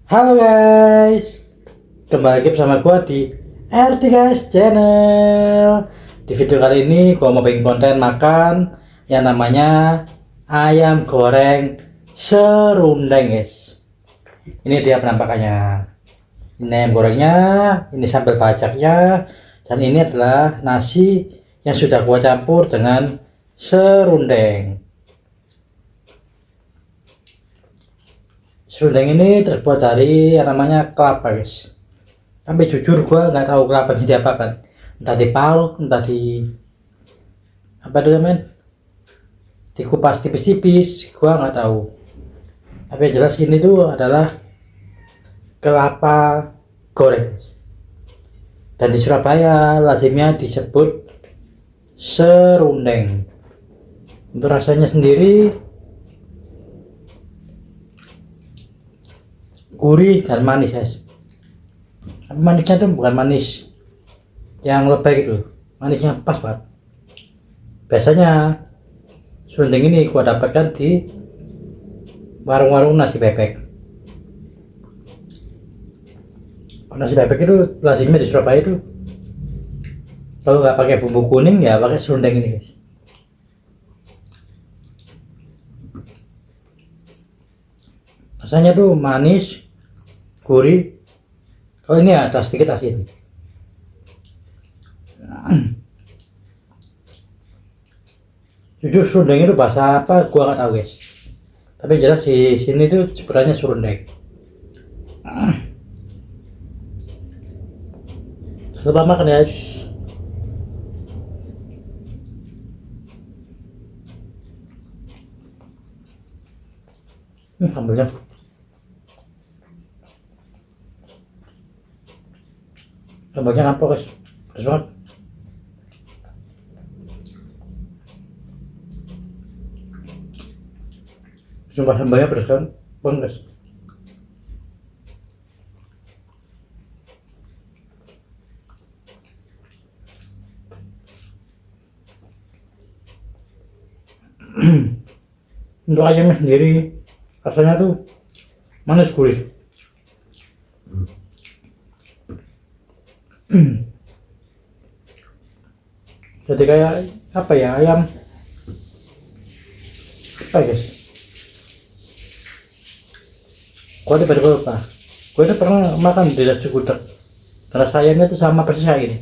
Halo guys, kembali lagi bersama gua di RT guys channel. Di video kali ini gua mau bikin konten makan yang namanya ayam goreng serundeng guys. Ini dia penampakannya. Ini ayam gorengnya, ini sambal bacaknya, dan ini adalah nasi yang sudah gua campur dengan serundeng. Serundeng ini terbuat dari yang namanya kelapa guys. Tapi jujur gua nggak tahu kelapa jadi apa kan. Entah diparut, entah di apa itu namanya, dikupas tipis-tipis, gua nggak tahu. Tapi yang jelas ini tuh adalah kelapa goreng guys. Dan di Surabaya lazimnya disebut serundeng. Untuk rasanya sendiri gurih dan manis guys. Tapi manisnya tuh bukan manis yang lebay gitu, manisnya pas banget. Biasanya serundeng ini gua dapatkan di warung-warung nasi bebek. Nasi bebek itu lazimnya di Surabaya itu kalau nggak pakai bumbu kuning ya pakai serundeng ini guys. Rasanya tuh manis, gurih. Oh ini ada sedikit asin. Jujur serundeng itu bahasa apa gua nggak tahu guys. Tapi jelas di sini tuh sebenarnya serundeng. Coba makan guys. Sambalnya. Sambalnya apa guys? Pedas banget. Sumpah sambalnya pedas banget guys. Untuk ayamnya sendiri rasanya tuh manis gurih. Jadi kayak apa ya, ayam apa guys, gua tiba lupa. Gua itu pernah makan di nasi gudeg, rasa ayamnya tuh sama persis kayak gini.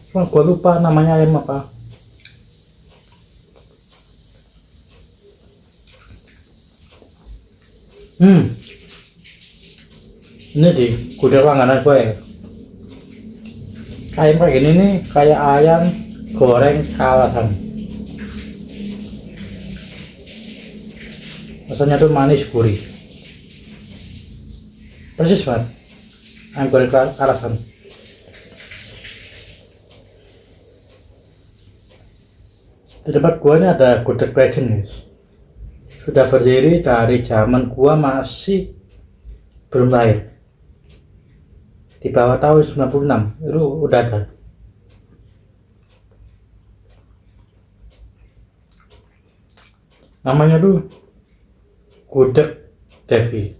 Cuma gua lupa namanya ayam apa. Ini di gudeg langganan gue ya. Ayam kayak gini nih kayak ayam goreng kalasan. Rasanya tuh manis gurih. Persis banget ayam goreng kalasan. Di tempat gua ini ada gudeg legend guys. Sudah berdiri dari zaman gua masih belum lahir. Di bawah tahun 96 itu udah ada. Namanya tuh gudeg Devi.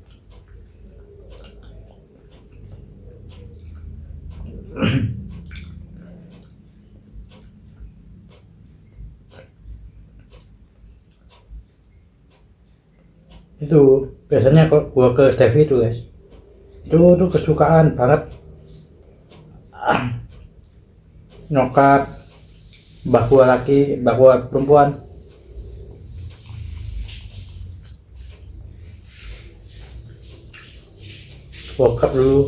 Itu biasanya kalau gua ke Devi itu guys, itu tuh kesukaan banget nyokap, mbah gua laki, mbah gua perempuan. Bokap dulu.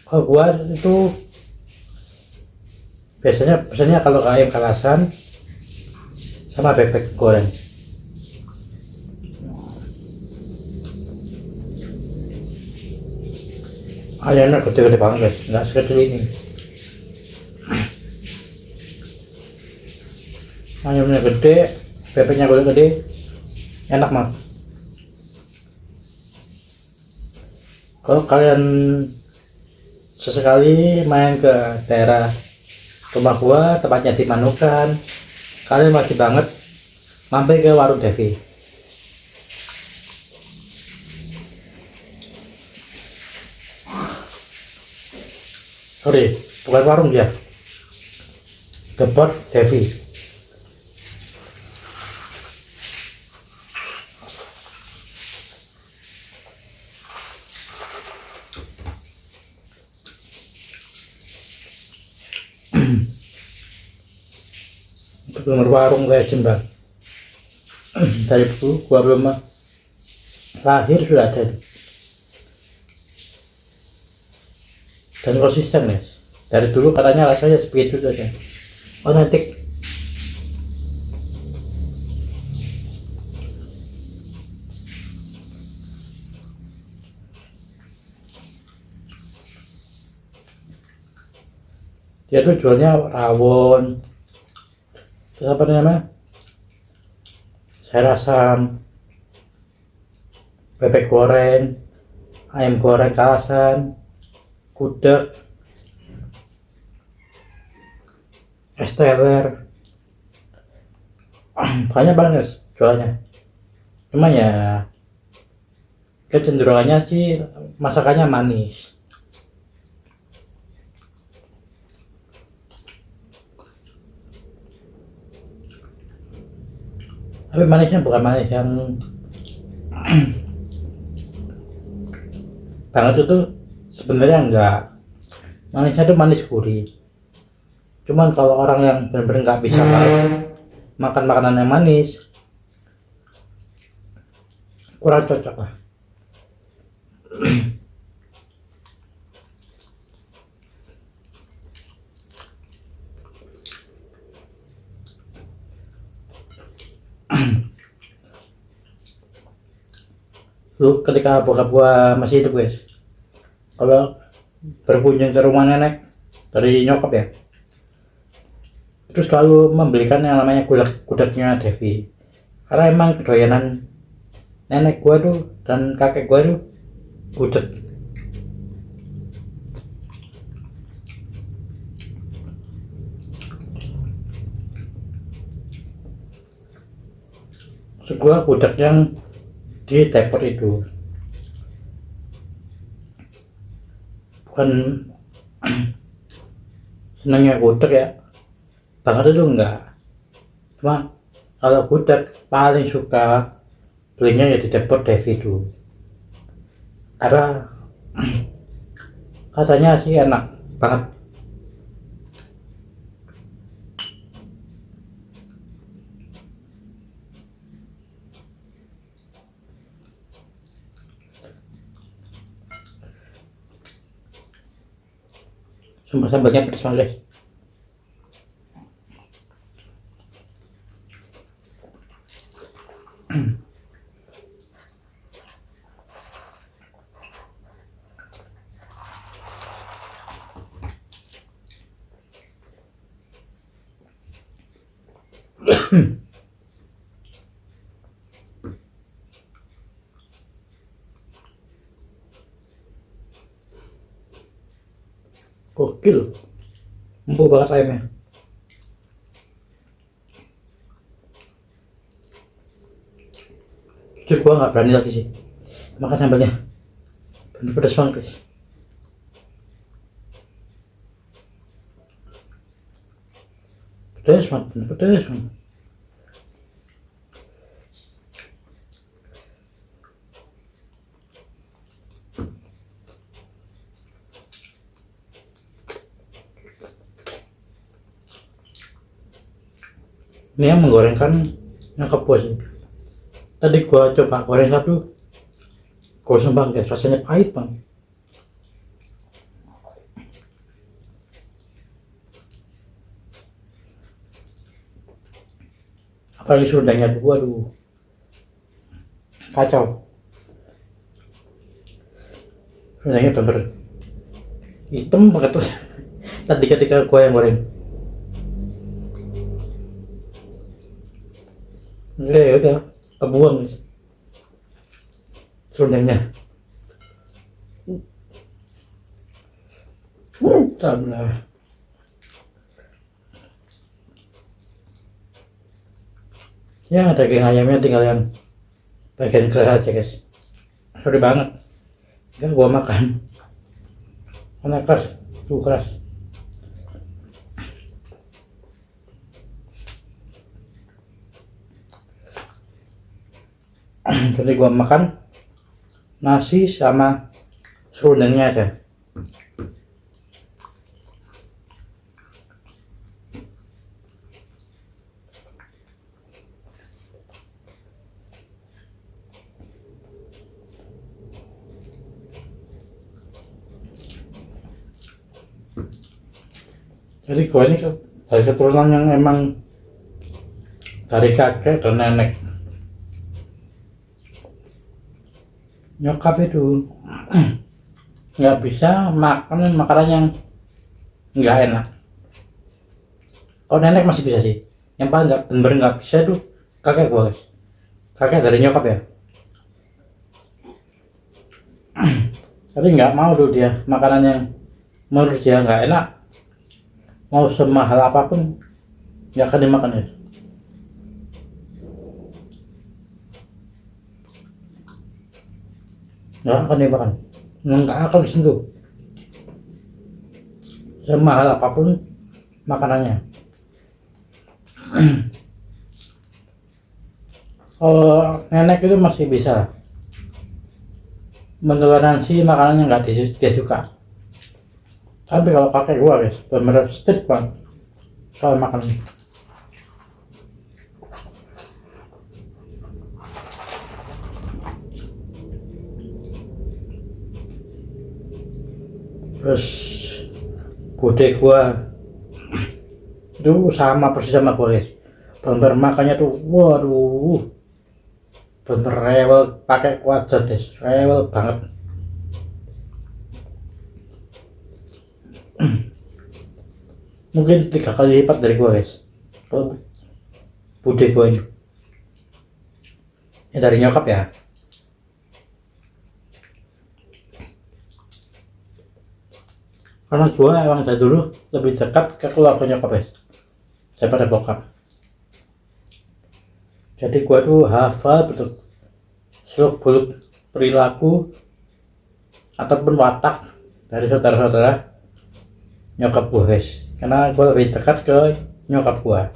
Kalau gua itu biasanya kalau ayam kalasan sama bebek goreng. Ayamnya gede-gede banget guys, nggak sekecil ini. Ayamnya gede, bebeknya gede, enak banget. Kalau kalian sesekali main ke daerah rumah gua, tepatnya di Manukan, kalian wajib banget mampir ke warung Devi. Sorry, bukan warung dia, depot Devi. Bener warung legend bang. Dari dulu gua belum lahir sudah ada dan konsisten ya. Dari dulu katanya rasanya seperti itu saja, otentik. Dia tuh jualnya rawon, terus apa namanya, sayur asam, bebek goreng, ayam goreng kalasan, gudeg, es teler, banyak banget jualannya. Cuma ya kecenderungannya sih masakannya manis. Tapi manisnya bukan manis yang banget itu, sebenarnya enggak. Manisnya tuh manis gurih. Cuman kalau orang yang benar-benar nggak bisa makan makanan yang manis, kurang cocok lah. Lu ketika bokap gua masih hidup guys, kalau berkunjung ke rumah nenek dari nyokap ya, itu selalu membelikan yang namanya gudegnya Devi, karena emang kedoyanan nenek gua tuh dan kakek gua tuh gudeg. Maksud gua gudeg yang di tepor itu, bukan senangnya gudeg ya banget itu enggak. Cuma kalau gudeg paling suka belinya ya di depot Devi itu, karena katanya sih enak banget. Sumpah sambalnya pedas banget guys. Gokil, empuk banget ayamnya. Jujur gua nggak berani lagi sih makan sambalnya, bener pedas banget guys. Pedas banget, bener pedas banget. Ini yang menggorengkan nyokap gua sih. Tadi gua coba goreng satu, gosong banget guys, rasanya pahit banget. Apalagi sundangnya tuh, waduh, kacau. Sundangnya bener hitam banget tuh. Tadi ketika gua yang goreng, ya udah kebuang guys sundangnya. Alhamdulillah. Ya daging ayamnya tinggal yang bagian keras aja guys. Sorry banget, gak gua makan karena keras, tuh keras. Jadi gua makan nasi sama serundengnya aja. Jadi gua ini dari keturunan yang emang dari kakek dan nenek. Nyokap itu nggak bisa makan makanan yang nggak enak. Oh nenek masih bisa sih. Yang paling nggak bener nggak bisa tuh kakek gua guys. Kakek dari nyokap ya. Tapi nggak mau tuh dia makanan yang menurut dia nggak enak. Mau semahal apapun nggak akan dimakan ya. Nggak akan dimakan. Nggak akan disentuh. Semahal apapun makanannya. Kalau nenek itu masih bisa mentoleransi makanan yang nggak dia suka. Tapi kalau kakek gua guys, bener-bener strict banget soal makan. Terus bude gua itu sama persis sama gua guys. Bener makannya tuh, waduh, bener rewel pakai kuacat guys, rewel banget. Mungkin 3 kali lipat dari gua guys. Kalau bude gua ini, ya dari nyokap ya. Karena gua emang dari dulu lebih dekat ke keluarga nyokap guys daripada bokap. Jadi gua tuh hafal betul seluk-beluk perilaku ataupun watak dari saudara-saudara nyokap gua guys. Karena gua lebih dekat ke nyokap gua,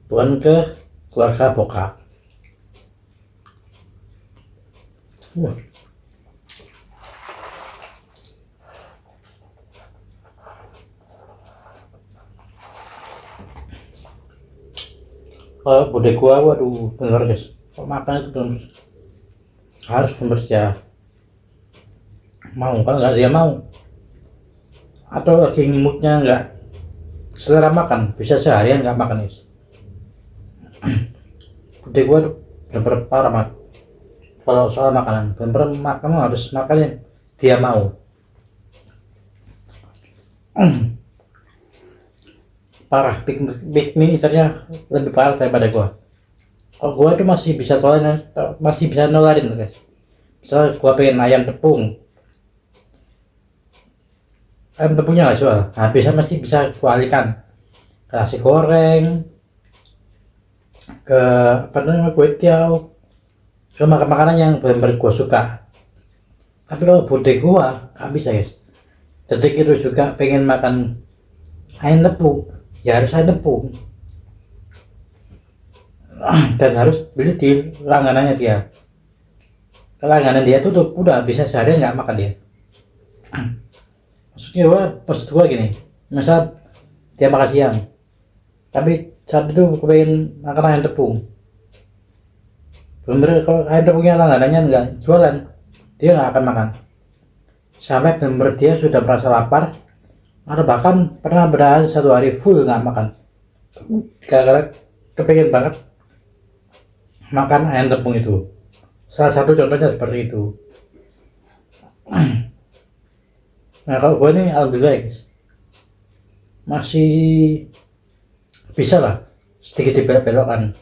bukan ke keluarga bokap. Kalau bude gua, waduh, bener guys. Kalau makan itu bener harus bener dia mau. Kalau nggak dia mau, atau lagi moodnya nggak selera makan, bisa seharian nggak makan guys. Bude gua tuh bener-bener parah banget. Kalau soal makanan, bener-bener makan harus makan yang dia mau. Parah, big me eaternya lebih parah daripada gua. Kalau gua itu masih bisa nolarin guys. Misalnya gua pengen ayam tepungnya nggak jual, nah masih bisa gua alihkan ke nasi goreng, ke apa namanya kue tiaw, ke makanan yang benar-benar gua suka. Tapi kalau bude gua nggak bisa guys. Detik itu juga pengen makan ayam tepung, ya harus ayam tepung. Dan harus beli di langganannya dia. Langganan dia tuh udah bisa seharian nggak makan dia. Maksud gua gini, misal dia makan siang, tapi saat itu kepengen makan ayam tepung. Bener kalau ayam tepungnya langganannya nggak jualan, dia nggak akan makan. Sampai bener dia sudah merasa lapar, atau bahkan pernah berhari 1 hari full nggak makan. Karena kepengen banget makan ayam tepung itu. Salah satu contohnya seperti itu. Nah kalau gue ini alhamdulillah guys, masih bisa lah sedikit dibelok-belokkan.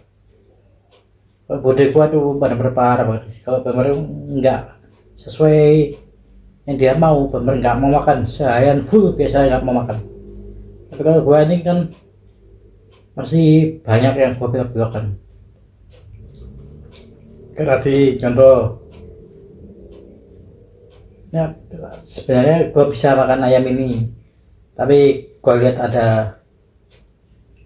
Kalau bude gue tuh benar-benar parah banget. Kalau benar nggak sesuai yang dia mau, bener nggak mau makan seharian full, biasanya nggak mau makan. Tapi kalau gua ini kan masih banyak yang gua belok-belokan. Kayak tadi contoh, ya sebenarnya gua bisa makan ayam ini, tapi gua lihat ada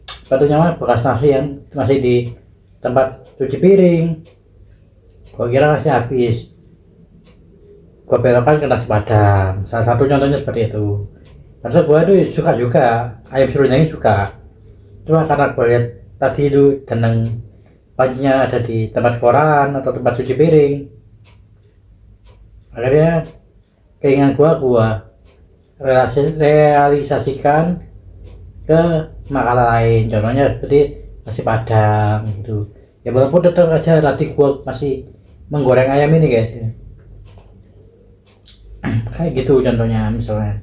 satunya mah bekas nasi yang masih di tempat cuci piring, gua kira nasi habis, gua belokkan ke nasi padang. Salah satu contohnya seperti itu. Karena gua itu suka juga ayam suruhnya ini suka, cuma karena gua lihat tadi itu tenang pancinya ada di tempat koran atau tempat cuci piring, akhirnya keinginan gua realisasikan ke makanan lain, contohnya seperti nasi padang gitu. Ya walaupun tetap aja tadi gua masih menggoreng ayam ini guys ya. Kayak gitu contohnya misalnya.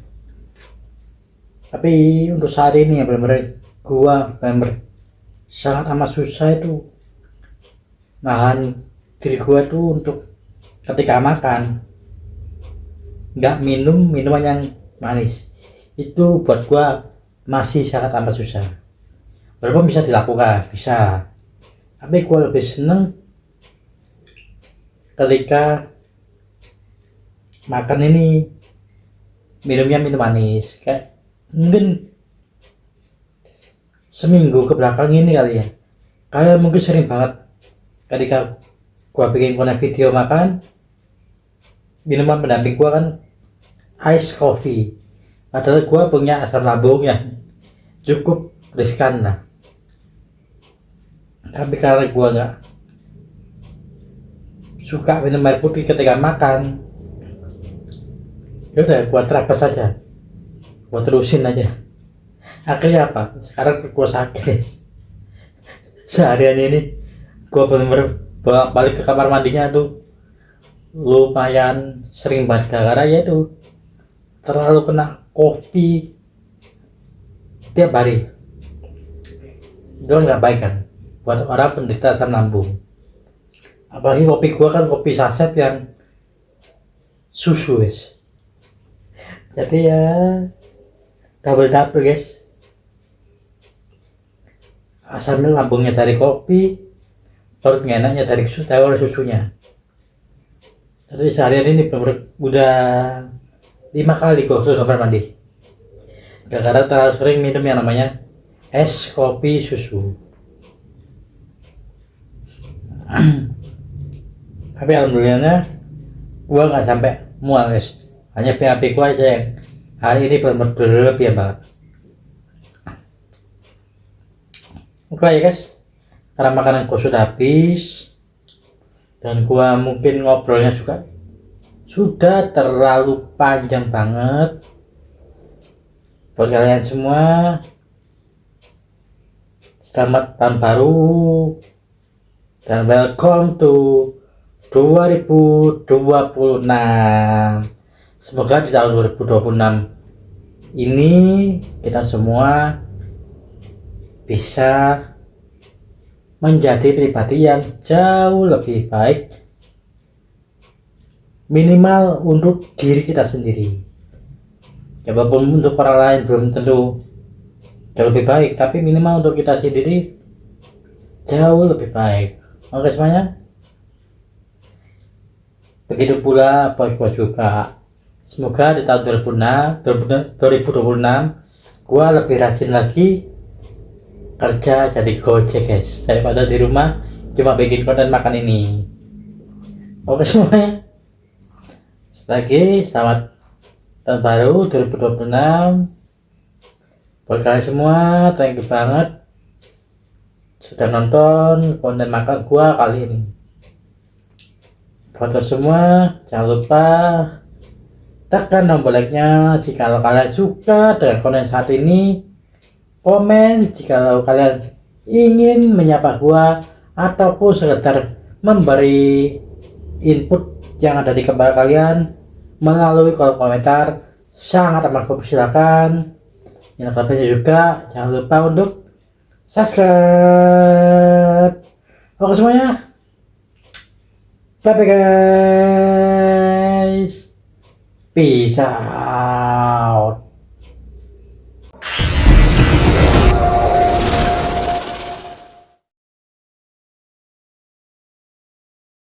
Tapi untuk saat ini ya benar-benar gua benar sangat amat susah itu nahan diri gua tuh untuk ketika makan nggak minum minuman yang manis. Itu buat gua masih sangat amat susah. Walaupun bisa dilakukan, bisa, tapi gue lebih seneng ketika makan ini minumnya minum manis. Kayak mungkin seminggu ke belakang ini kali ya, kayak mungkin sering banget ketika gue bikin konten video makan, minuman pendamping gue kan ice coffee, padahal gue punya asam lambung yang cukup riskan lah. Tapi karena gue nggak suka minum air putih ketika makan, ya udah gue terapkan saja, gue terusin aja. Akhirnya apa? Sekarang gue sakit. Seharian ini gue bener-bener balik ke kamar mandinya tuh lumayan sering banget, gara-gara ya itu terlalu kena kopi tiap hari. Itu nggak baik kan buat orang penderita asam lambung. Apalagi kopi gua kan kopi saset yang susu guys. Jadi ya double guys. Asam lambungnya dari kopi, perut enaknya dari susunya. Jadi seharian ini bener udah 5 kali gua ke kamar mandi, gara-gara terlalu sering minum yang namanya es kopi susu. Tapi alhamdulillahnya gua nggak sampai mual guys, hanya BAB gua aja yang hari ini benar-benar berlebihan banget. Oke ya guys, karena makanan gua sudah habis dan gua mungkin ngobrolnya juga sudah terlalu panjang banget. Buat kalian semua, selamat tahun baru dan welcome to 2026. Semoga di tahun 2026 ini kita semua bisa menjadi pribadi yang jauh lebih baik, minimal untuk diri kita sendiri. Ya walaupun untuk orang lain belum tentu jauh lebih baik, tapi minimal untuk kita sendiri jauh lebih baik. Oke semuanya, begitu pula buat gua juga. Semoga di tahun 2026 gua lebih rajin lagi kerja jadi gojek guys, daripada di rumah cuma bikin konten makan ini. Oke semuanya, lagi selamat tahun baru 2026 buat kalian semua. Thank you banget sudah nonton konten makan gua kali ini. Buat semua jangan lupa tekan tombol like-nya jika kalian suka dengan konten saat ini, komen jika kalian ingin menyapa gua ataupun sekedar memberi input yang ada di kepala kalian melalui kolom komentar, sangat amat silakan. Yang lebih juga jangan lupa untuk subscribe. Oke semuanya, bye bye guys. Peace out.